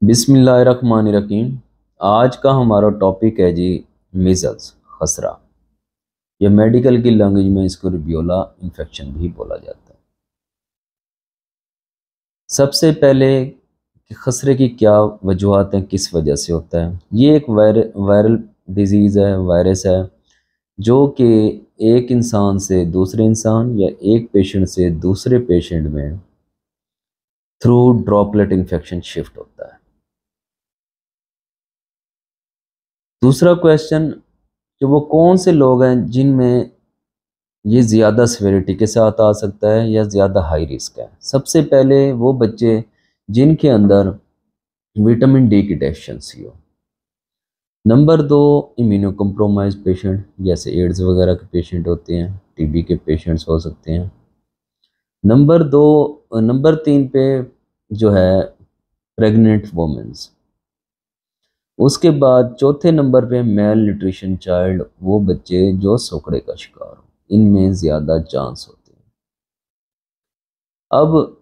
बिस्मिल्लाहिर्रहमानिर्रहीम। आज का हमारा टॉपिक है जी मीज़ल्स, खसरा। यह मेडिकल की लैंग्वेज में इसको रुबियोला इन्फेक्शन भी बोला जाता है। सबसे पहले कि खसरे की क्या वजूहत हैं, किस वजह से होता है। ये एक वायरल डिजीज़ है, वायरस है, जो कि एक इंसान से दूसरे इंसान या एक पेशेंट से दूसरे पेशेंट में थ्रू ड्रॉपलेट इन्फेक्शन शिफ्ट होता है। दूसरा क्वेश्चन कि वो कौन से लोग हैं जिनमें ये ज़्यादा सिविरिटी के साथ आ सकता है या ज़्यादा हाई रिस्क है। सबसे पहले वो बच्चे जिनके अंदर विटामिन डी की डेफिशिएंसी हो। नंबर दो, इम्यूनो कम्प्रोमाइज पेशेंट, जैसे एड्स वगैरह के पेशेंट होते हैं, टीबी के पेशेंट्स हो सकते हैं। नंबर तीन पे जो है प्रेग्नेंट वोमेंस। उसके बाद चौथे नंबर पे मेल न्यूट्रिशन चाइल्ड, वो बच्चे जो सोकड़े का शिकार हो, इनमें ज़्यादा चांस होते हैं। अब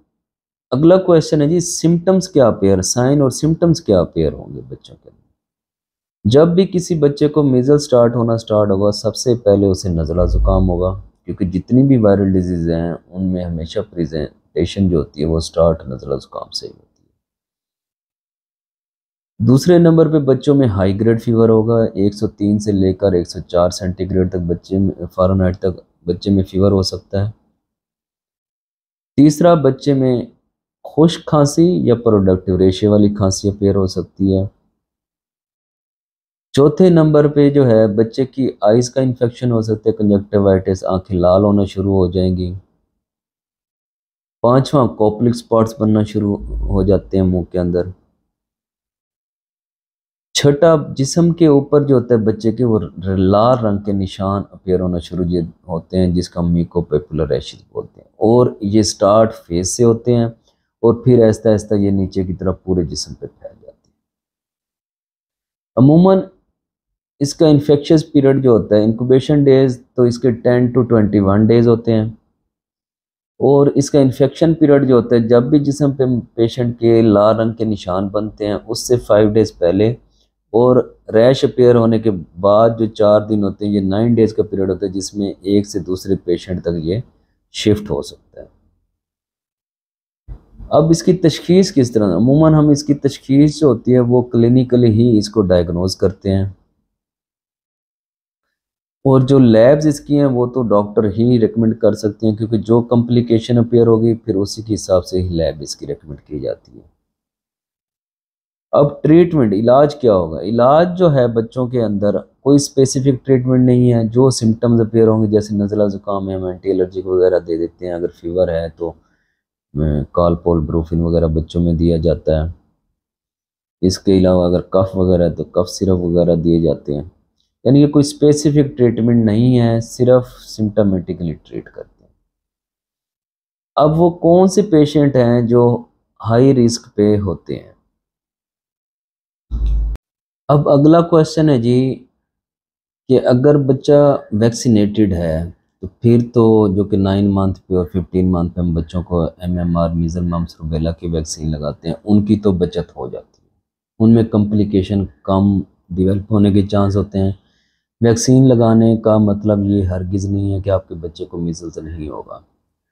अगला क्वेश्चन है जी, सिम्टम्स क्या अपेयर, साइन और सिम्टम्स क्या अपेयर होंगे बच्चों के अंदर। जब भी किसी बच्चे को मीजल स्टार्ट होगा, सबसे पहले उसे नज़ला ज़ुकाम होगा, क्योंकि जितनी भी वायरल डिजीज़ हैं उनमें हमेशा प्रेजेंटेशन जो होती है वो स्टार्ट नज़ला ज़ुकाम से ही होती है। दूसरे नंबर पे बच्चों में हाई ग्रेड फीवर होगा, 103 से लेकर 104 सेंटीग्रेड तक बच्चे में, फ़ारेनहाइट तक बच्चे में फीवर हो सकता है। तीसरा, बच्चे में खुश्क खांसी या प्रोडक्टिव रेशे वाली खांसी अपेयर हो सकती है। चौथे नंबर पे जो है बच्चे की आइज़ का इन्फेक्शन हो सकता है, कंजक्टिवाइटिस, आंखें लाल होना शुरू हो जाएंगी। पांचवा, कॉप्लिक स्पॉट्स बनना शुरू हो जाते हैं मुंह के अंदर। छठा, जिस्म के ऊपर जो होता है बच्चे के, वो लाल रंग के निशान अपेयर होना शुरू होते हैं, जिसका म्यूकोपेपुलर रैशेस बोलते हैं, और ये स्टार्ट फेस से होते हैं और फिर आहिस्ता आहिस्ता ये नीचे की तरफ पूरे जिस्म पे फैल जाते हैं। अमूमन इसका इन्फेक्शियस पीरियड जो होता है, इंक्यूबेशन डेज तो इसके 10 to 21 डेज होते हैं, और इसका इन्फेक्शन पीरियड जो होता है, जब भी जिस्म पे पेशेंट के लाल रंग के निशान बनते हैं उससे 5 डेज पहले, और रैश अपेयर होने के बाद जो 4 दिन होते हैं, ये 9 डेज का पीरियड होता है, जिसमें एक से दूसरे पेशेंट तक ये शिफ्ट हो सकता है। अब इसकी तशखीस किस तरह, अमूमन हम इसकी तशखीस जो होती है वो क्लिनिकली ही इसको डायग्नोज करते हैं, और जो लैब्स इसकी हैं वो तो डॉक्टर ही रिकमेंड कर सकते हैं, क्योंकि जो कॉम्प्लिकेशन अपेयर होगी फिर उसी के हिसाब से ही लैब इसकी रिकमेंड की जाती है। अब ट्रीटमेंट, इलाज क्या होगा। इलाज जो है बच्चों के अंदर कोई स्पेसिफिक ट्रीटमेंट नहीं है। जो सिम्टम्स अपेयर होंगे, जैसे नज़ला ज़ुकाम है, हम एंटी एलर्जिक वगैरह दे देते हैं। अगर फीवर है तो कॉलपोल ब्रूफिन वगैरह बच्चों में दिया जाता है। इसके अलावा अगर कफ वगैरह है तो कफ सिरप वगैरह दिए जाते हैं। यानी कि कोई स्पेसिफिक ट्रीटमेंट नहीं है, सिर्फ सिम्टमेटिकली ट्रीट करते हैं। अब वो कौन से पेशेंट हैं जो हाई रिस्क पे होते हैं। अब अगला क्वेश्चन है जी कि अगर बच्चा वैक्सीनेटेड है तो फिर तो जो कि 9 मंथ पे और 15 मंथ पे हम बच्चों को MMR, मीजल, मम्स, रूबेला की वैक्सीन लगाते हैं, उनकी तो बचत हो जाती है, उनमें कॉम्प्लिकेशन कम डेवलप होने के चांस होते हैं। वैक्सीन लगाने का मतलब ये हरगिज़ नहीं है कि आपके बच्चे को मीजल्स नहीं होगा।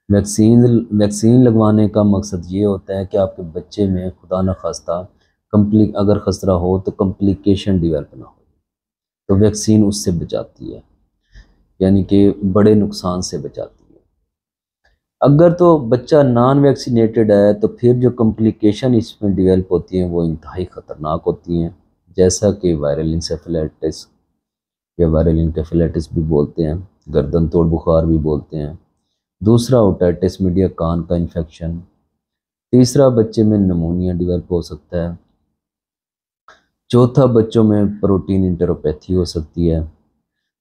वैक्सीन लगवाने का मकसद ये होता है कि आपके बच्चे में खुदा न खास्ता अगर खसरा हो तो कॉम्प्लिकेशन डेवलप ना हो, तो वैक्सीन उससे बचाती है, यानी कि बड़े नुकसान से बचाती है। अगर तो बच्चा नॉन वैक्सीनेटेड है तो फिर जो कॉम्प्लिकेशन इसमें डेवलप होती हैं वो इंतहाई ख़तरनाक होती हैं, जैसा कि वायरल इंसेफेलाइटिस या वायरल इंकेफेलाइटिस भी बोलते हैं, गर्दन तोड़ बुखार भी बोलते हैं। दूसरा, ओटाइटिस मीडिया, कान का इन्फेक्शन। तीसरा, बच्चे में नमूनिया डेवलप हो सकता है। चौथा, बच्चों में प्रोटीन इंटरोपैथी हो सकती है।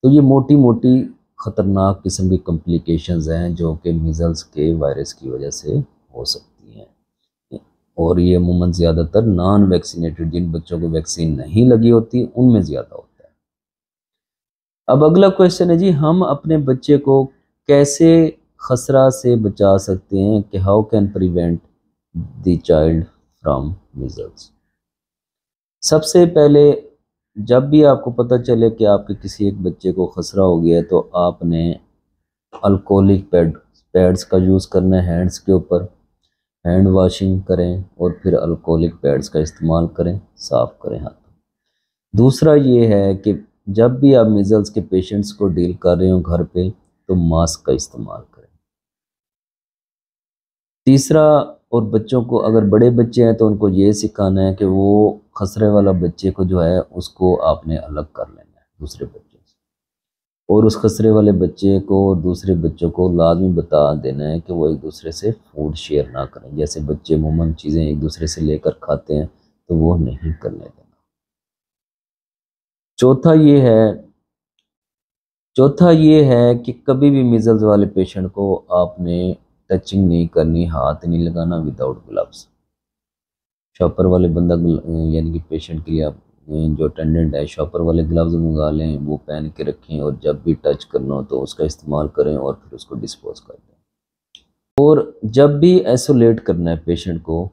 तो ये मोटी मोटी ख़तरनाक किस्म की कॉम्प्लिकेशंस हैं जो कि मीज़ल्स के वायरस की वजह से हो सकती हैं, और ये अमूमन ज़्यादातर नॉन वैक्सीनेटेड, जिन बच्चों को वैक्सीन नहीं लगी होती, उनमें ज़्यादा होता है। अब अगला क्वेश्चन है जी, हम अपने बच्चे को कैसे खसरा से बचा सकते हैं, कि how can prevent the child from measles. सबसे पहले जब भी आपको पता चले कि आपके किसी एक बच्चे को खसरा हो गया है तो आपने अल्कोहलिक पैड्स का यूज़ करना है हैंड्स के ऊपर, हैंड वॉशिंग करें और फिर अल्कोहलिक पैड्स का इस्तेमाल करें, साफ़ करें हाथ। दूसरा ये है कि जब भी आप मीज़ल्स के पेशेंट्स को डील कर रहे हो घर पे तो मास्क का इस्तेमाल करें। तीसरा, और बच्चों को अगर बड़े बच्चे हैं तो उनको ये सिखाना है कि वो खसरे वाला बच्चे को जो है उसको आपने अलग कर लेना है दूसरे बच्चों से, और उस खसरे वाले बच्चे को और दूसरे बच्चों को लाजमी बता देना है कि वो एक दूसरे से फूड शेयर ना करें। जैसे बच्चे अमूमन चीज़ें एक दूसरे से लेकर खाते हैं तो वो नहीं करने देना। चौथा ये है चौथा ये है कि कभी भी मीज़ल्स वाले पेशेंट को आपने टचिंग नहीं करनी, हाथ नहीं लगाना विदाउट ग्लव्स। शॉपर वाले बंदा यानी कि पेशेंट के लिए आप जो अटेंडेंट है शॉपर वाले ग्लव्स मंगा लें, वो पहन के रखें और जब भी टच करना हो तो उसका इस्तेमाल करें और फिर उसको डिस्पोज कर दें। और जब भी आइसोलेट करना है पेशेंट को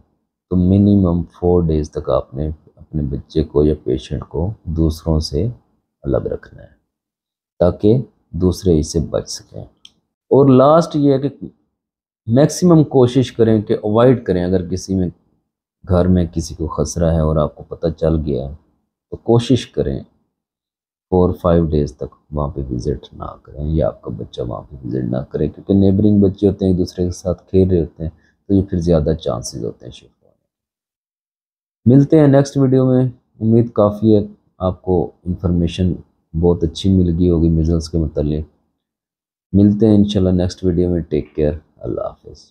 तो मिनिमम 4 डेज़ तक आपने अपने बच्चे को या पेशेंट को दूसरों से अलग रखना है ताकि दूसरे इससे बच सकें। और लास्ट ये है कि मैक्सिमम कोशिश करें कि अवॉइड करें, अगर किसी में घर में किसी को खसरा है और आपको पता चल गया है तो कोशिश करें 4-5 डेज़ तक वहाँ पे विज़िट ना करें या आपका बच्चा वहाँ पे विज़िट ना करे, क्योंकि नेबरिंग बच्चे होते हैं एक दूसरे के साथ खेल रहे होते हैं तो ये फिर ज़्यादा चांसेस होते हैं शिफ्ट होने। मिलते हैं नेक्स्ट वीडियो में। उम्मीद काफ़ी है आपको इन्फॉर्मेशन बहुत अच्छी मिल गई होगी मीज़ल्स के मतलब। मिलते हैं इंशाल्लाह नेक्स्ट वीडियो में। टेक केयर, अल्लाह हाफिज़।